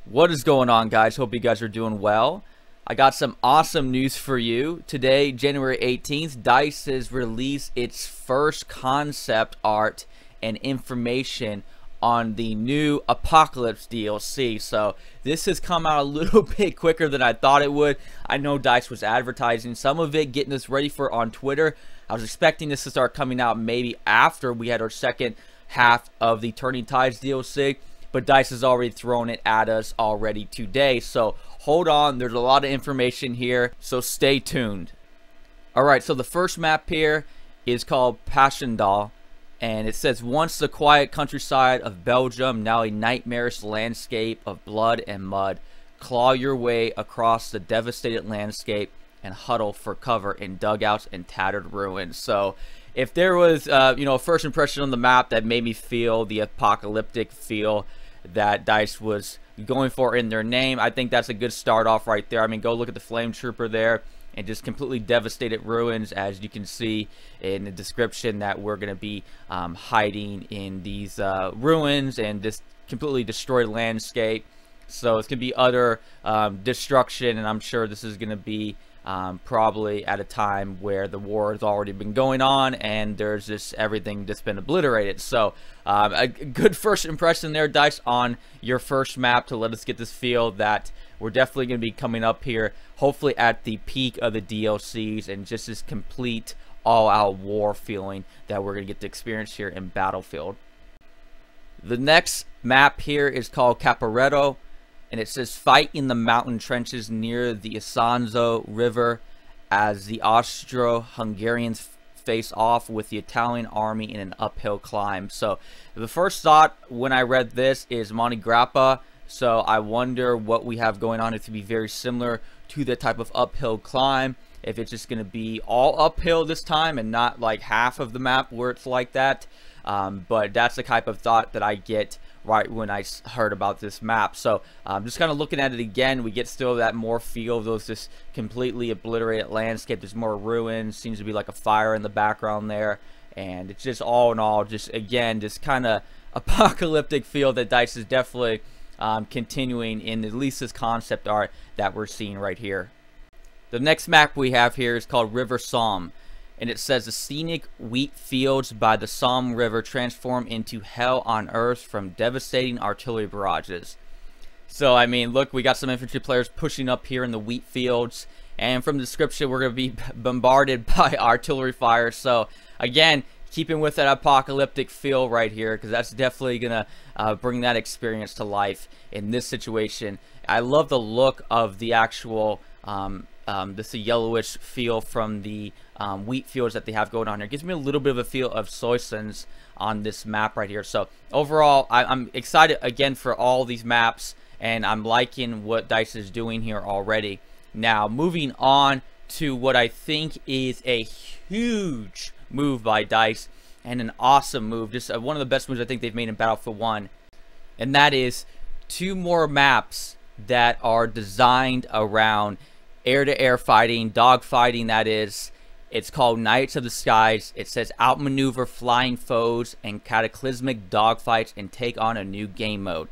What is going on, guys? Hope you guys are doing well. I got some awesome news for you. Today, January 18th, DICE has released its first concept art and information on the new Apocalypse DLC. So this has come out a little bit quicker than I thought it would. I know DICE was advertising some of it, getting us ready for on Twitter. I was expecting this to start coming out maybe after we had our second half of the Turning Tides DLC. But DICE has already thrown it at us already today. So hold on, there's a lot of information here, so stay tuned. Alright, so the first map here is called Passchendaele. And it says, once the quiet countryside of Belgium, now a nightmarish landscape of blood and mud. Claw your way across the devastated landscape and huddle for cover in dugouts and tattered ruins. So if there was, a first impression on the map that made me feel the apocalyptic feel that DICE was going for in their name, I think that's a good start off right there. I mean, go look at the Flame Trooper there and just completely devastated ruins, as you can see in the description that we're going to be hiding in these ruins and this completely destroyed landscape. So it's going to be utter destruction, and I'm sure this is going to be probably at a time where the war has already been going on and there's just everything that's been obliterated. So a good first impression there, DICE, on your first map to let us get this feel that we're definitely going to be coming up here, hopefully at the peak of the DLCs, and just this complete all-out war feeling that we're going to get to experience here in Battlefield. The next map here is called Caporetto. And it says, fight in the mountain trenches near the Isonzo River as the Austro-Hungarians face off with the Italian army in an uphill climb. So the first thought when I read this is Monte Grappa. So I wonder what we have going on. It could be very similar to the type of uphill climb. If it's just going to be all uphill this time and not like half of the map where it's like that. But that's the type of thought that I get right when I heard about this map. So just kind of looking at it again, we get still that more feel of those just completely obliterated landscape. There's more ruins, seems to be like a fire in the background there, and it's just all in all just again this kind of apocalyptic feel that DICE is definitely continuing in at least this concept art that we're seeing right here. The next map we have here is called River Somme. And it says, the scenic wheat fields by the Somme River transform into hell on earth from devastating artillery barrages. So, I mean, look, we got some infantry players pushing up here in the wheat fields. And from the description, we're going to be bombarded by artillery fire. So, again, keeping with that apocalyptic feel right here, because that's definitely going to bring that experience to life in this situation. I love the look of the actual this yellowish feel from the wheat fields that they have going on here. It gives me a little bit of a feel of Soissons on this map right here. So overall, I'm excited again for all these maps, and I'm liking what DICE is doing here already. Now moving on to what I think is a huge move by DICE, and an awesome move, just one of the best moves I think they've made in Battlefield 1, and that is 2 more maps that are designed around air-to-air fighting, dog fighting, that is. It's called Knights of the Skies. It says, outmaneuver flying foes and cataclysmic dogfights and take on a new game mode.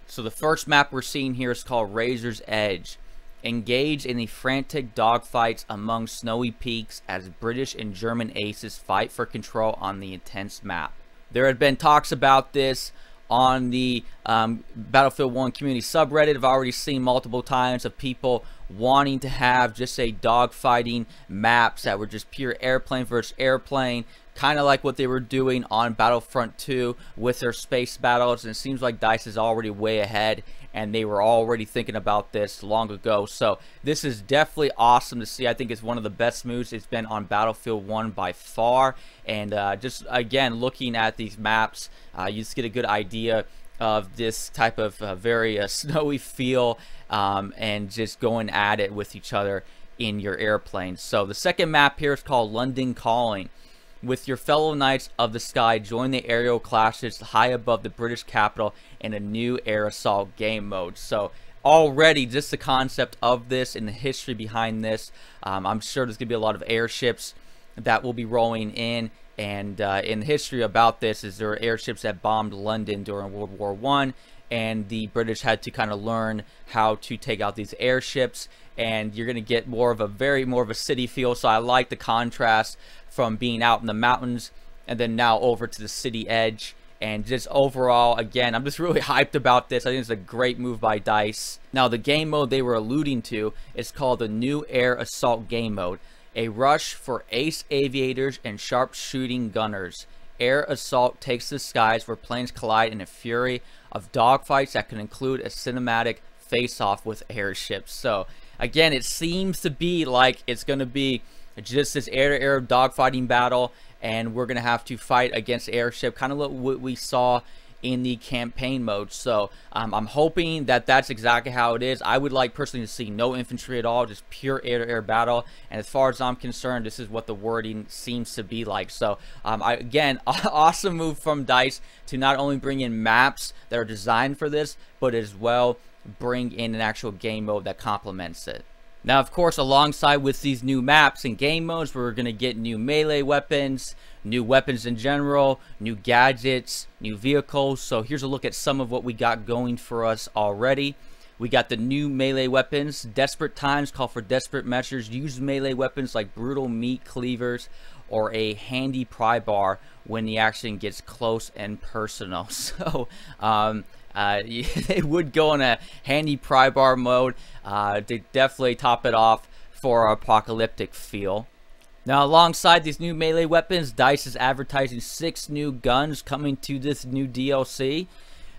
So the first map we're seeing here is called Razor's Edge. Engage in the frantic dogfights among snowy peaks as British and German aces fight for control on the intense map. There had been talks about this on the Battlefield 1 community subreddit. I've already seen multiple times of people wanting to have just a dogfighting maps that were just pure airplane versus airplane, kind of like what they were doing on Battlefront 2 with their space battles. And it seems like DICE is already way ahead, and they were already thinking about this long ago. So this is definitely awesome to see. I think it's one of the best moves it's been on Battlefield 1 by far. And just again, looking at these maps, you just get a good idea of this type of very snowy feel, and just going at it with each other in your airplane. So the second map here is called London Calling. With your fellow Knights of the Sky, join the aerial clashes high above the British capital in a new air assault game mode. So already just the concept of this and the history behind this, I'm sure there's going to be a lot of airships that will be rolling in. And in the history about this is there are airships that bombed London during World War I, and the British had to kind of learn how to take out these airships, and you're going to get more of a city feel. So I like the contrast from being out in the mountains and then now over to the city edge. And just overall, again, I'm just really hyped about this. I think it's a great move by DICE. Now, the game mode they were alluding to is called the New Air Assault Game Mode. A rush for ace aviators and sharpshooting gunners. Air assault takes the skies where planes collide in a fury of dogfights that can include a cinematic face-off with airships. So, again, it seems to be like it's going to be just this air-to-air dogfighting battle, and we're going to have to fight against airship, kind of what we saw in the campaign mode. So I'm hoping that that's exactly how it is. I would like personally to see no infantry at all, just pure air-to-air battle. And as far as I'm concerned, this is what the wording seems to be like. So again, awesome move from DICE to not only bring in maps that are designed for this, but as well bring in an actual game mode that complements it. Now, of course, alongside with these new maps and game modes, we're going to get new melee weapons, new weapons in general, new gadgets, new vehicles. So here's a look at some of what we got going for us already. We got the new melee weapons. Desperate times call for desperate measures. Use melee weapons like brutal meat cleavers or a handy pry bar when the action gets close and personal. So, they would go in a handy pry bar mode to definitely top it off for an apocalyptic feel. Now, alongside these new melee weapons, DICE is advertising 6 new guns coming to this new DLC.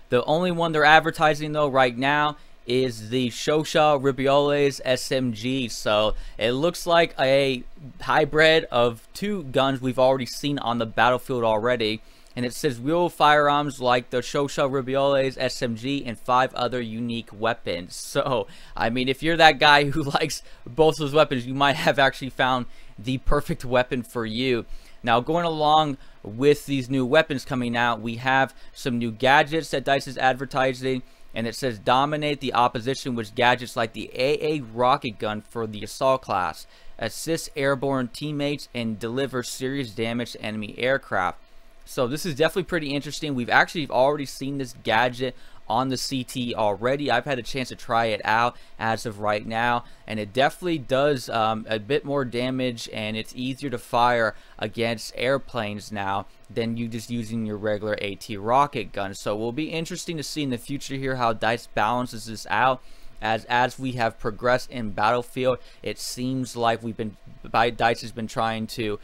The only one they're advertising though right now is the Shosha Ribioles SMG. So it looks like a hybrid of 2 guns we've already seen on the battlefield already. And it says wheel firearms like the Shosha Ribioles SMG and 5 other unique weapons. So, I mean, if you're that guy who likes both those weapons, you might have actually found the perfect weapon for you. Now, going along with these new weapons coming out, we have some new gadgets that DICE is advertising. And it says dominate the opposition with gadgets like the AA rocket gun for the assault class. Assist airborne teammates and deliver serious damage to enemy aircraft. So this is definitely pretty interesting. We've actually already seen this gadget on the CT already. I've had a chance to try it out as of right now, and it definitely does a bit more damage, and it's easier to fire against airplanes now than you just using your regular AT rocket gun. So it will be interesting to see in the future here how DICE balances this out. As we have progressed in Battlefield, it seems like DICE has been trying to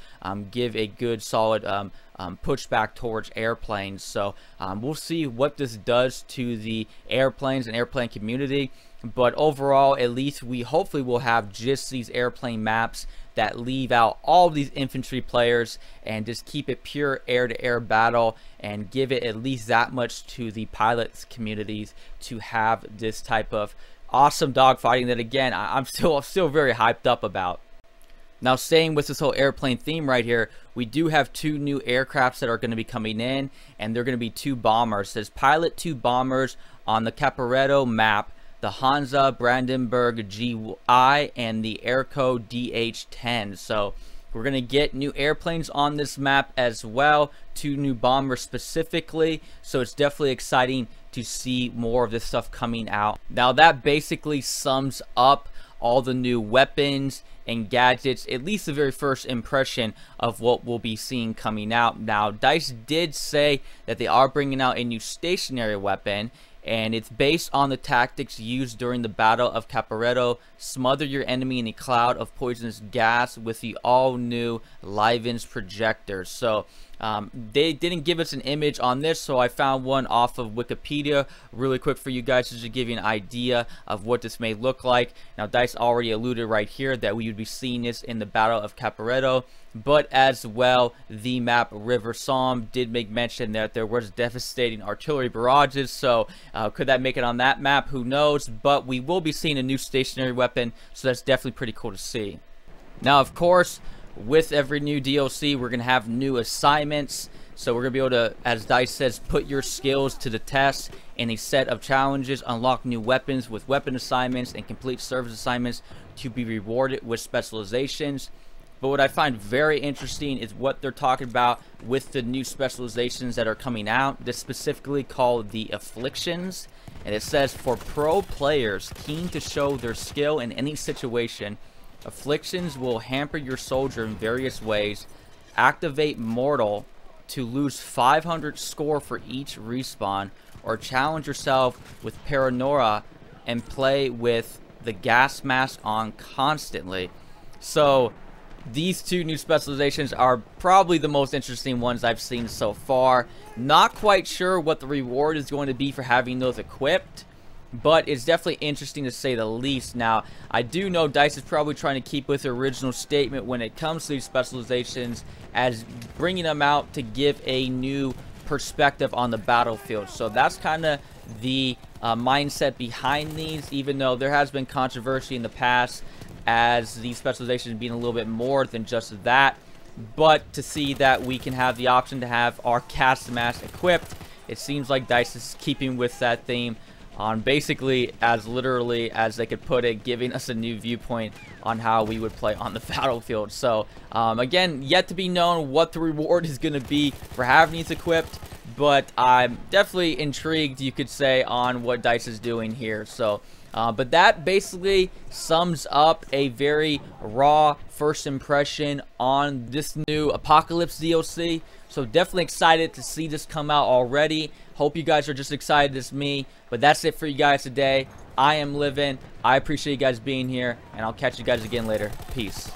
give a good solid pushback towards airplanes. So we'll see what this does to the airplanes and airplane community. But overall, at least we hopefully will have just these airplane maps that leave out all these infantry players and just keep it pure air-to-air battle and give it at least that much to the pilots communities to have this type of awesome dogfighting that, again, I'm still very hyped up about. Now, staying with this whole airplane theme right here, we do have 2 new aircrafts that are going to be coming in, and they're going to be 2 bombers. It says pilot 2 bombers on the Caporetto map, the Hansa Brandenburg GI and the Airco DH-10. So we're going to get new airplanes on this map as well, 2 new bombers specifically. So it's definitely exciting to see more of this stuff coming out. Now, that basically sums up all the new weapons and gadgets, at least the very first impression of what we'll be seeing coming out. Now, DICE did say that they are bringing out a new stationary weapon, and it's based on the tactics used during the Battle of Caporetto. Smother your enemy in a cloud of poisonous gas with the all-new Livens projector. So they didn't give us an image on this, so I found one off of Wikipedia really quick for you guys just to give you an idea of what this may look like. Now, DICE already alluded right here that we would be seeing this in the Battle of Caporetto, but as well, the map River Somme did make mention that there was devastating artillery barrages. So could that make it on that map? Who knows? But we will be seeing a new stationary weapon, so that's definitely pretty cool to see. Now, of course, with every new DLC, we're going to have new assignments. So we're going to be able to, as DICE says, put your skills to the test in a set of challenges, unlock new weapons with weapon assignments, and complete service assignments to be rewarded with specializations. But what I find very interesting is what they're talking about with the new specializations that are coming out. This specifically called the Afflictions. And it says, for pro players keen to show their skill in any situation, Afflictions will hamper your soldier in various ways. Activate Mortal to lose 500 score for each respawn, or challenge yourself with Paranora and play with the gas mask on constantly. So these two new specializations are probably the most interesting ones I've seen so far. Not quite sure what the reward is going to be for having those equipped, but it's definitely interesting to say the least. Now, I do know DICE is probably trying to keep with the original statement when it comes to these specializations, as bringing them out to give a new perspective on the battlefield. So that's kind of the mindset behind these, even though there has been controversy in the past as these specializations being a little bit more than just that. But to see that we can have the option to have our cast mask equipped, it seems like DICE is keeping with that theme on basically as literally as they could put it, giving us a new viewpoint on how we would play on the battlefield. So again, yet to be known what the reward is going to be for having these equipped, but I'm definitely intrigued, you could say, on what DICE is doing here. So but that basically sums up a very raw first impression on this new Apocalypse DLC. So definitely excited to see this come out already. Hope you guys are just excited as me. But that's it for you guys today. I am Living. I appreciate you guys being here, and I'll catch you guys again later. Peace.